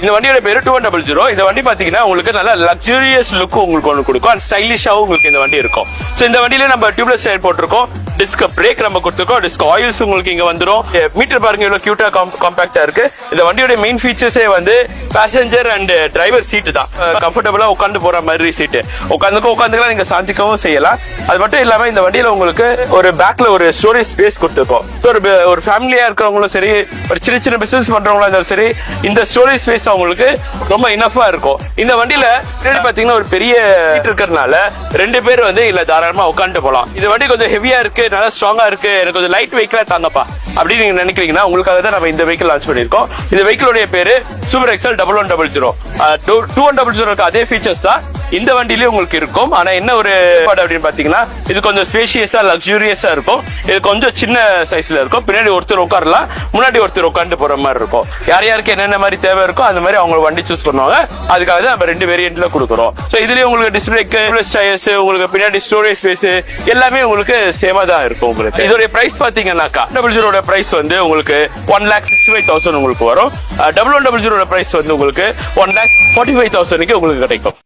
இந்த வண்டியோட பேரு 2100. இந்த வண்டி பாத்தீங்கன்னா உங்களுக்கு நல்ல லக்ஸூரியஸ் லுக் உங்களுக்கு ஒன்று கொடுக்கும் அண்ட் ஸ்டைலிஷாவும் உங்களுக்கு இந்த வண்டி இருக்கும். சோ இந்த வண்டியில நம்ம டியூப்லெஸ் டயர் போட்டிருக்கோம், டிஸ்க் பிரேக் நம்ம கொடுத்துருக்கோம், டிஸ்க் ஆயில்ஸ் உங்களுக்கு இங்க வந்துரும். மீட்டர் பாருங்க எவ்வளவு கியூட்டா காம்பாக்டா இருக்கு. இந்த வண்டியோட மெயின் ஃபீச்சர்ஸே வந்து பேசஞ்சர் அண்ட் டிரைவர் சீட்டு தான். கம்ஃபர்டபுளா உட்காந்து போற மாதிரி சீட்டு, உட்காந்துக்கலாம், நீங்க சாஞ்சிக்கவும் செய்யலாம். அது மட்டும் இல்லாம இந்த வண்டியில உங்களுக்கு ஒரு பேக்ல ஒரு ஸ்டோரேஜ் ஸ்பேஸ் கொடுத்துருக்கோம். ஒரு ஃபேமிலியா இருக்கிறவங்களும் சரி, ஒரு சின்ன சின்ன பிசினஸ் பண்றவங்களா இருந்தாலும் சரி, இந்த ஸ்டோரேஜ் ஸ்பேஸ் அவங்களுக்கு ரொம்ப இனஃபா இருக்கும். இந்த வண்டியில பாத்தீங்கன்னா ஒரு பெரிய சீட் இருக்கிறதுனால 2 பேர் வந்து இல்ல தாராளமா உட்காந்து போலாம். இந்த வண்டி கொஞ்சம் ஹெவியா இருக்கு, நல்லா ஸ்ட்ராங்கா இருக்கு, எனக்கு கொஞ்சம் லைட் வெஹிக்கிளா தாங்கப்பா அப்படின்னு நீங்க நினைக்கிறீங்கன்னா உங்களுக்காக தான் நம்ம இந்த வெஹிக்கிள் லான்ச் பண்ணிருக்கோம். இந்த வெஹிக்கிளோட பேரு சூப்பர் எக்ஸல் 1100. 2100 அதே ஃபீச்சர்ஸ் தான் இந்த வண்டியிலே உங்களுக்கு இருக்கும். ஆனா என்ன ஒரு அப்படின்னு பாத்தீங்கன்னா இது கொஞ்சம் ஸ்பேஷியஸா லக்ஸூரியஸா இருக்கும். இது கொஞ்சம் சின்ன சைஸ்ல இருக்கும். பின்னாடி ஒருத்தர் உட்காரலாம், முன்னாடி ஒருத்தர் உட்காந்து போற மாதிரி இருக்கும். யாருக்கு என்னென்ன மாதிரி தேவை இருக்கோ அந்த மாதிரி அவங்க வண்டி சூஸ் பண்ணுவாங்க. அதுக்காக தான் நம்ம 2 வேரியன்ட்ல கொடுக்குறோம். சோ இதுலயே உங்களுக்கு டிஸ்பிளேக்கு டயர்ஸ், உங்களுக்கு பின்னாடி ஸ்டோரேஜ் ஸ்பேஸ் எல்லாமே உங்களுக்கு சேமா தான் இருக்கும். உங்களுக்கு இதோட பிரைஸ் பாத்தீங்கன்னாக்கா 00 பிரைஸ் வந்து உங்களுக்கு 1,65,000 உங்களுக்கு வரும். 1100 பிரைஸ் வந்து உங்களுக்கு 1,45,000 உங்களுக்கு கிடைக்கும்.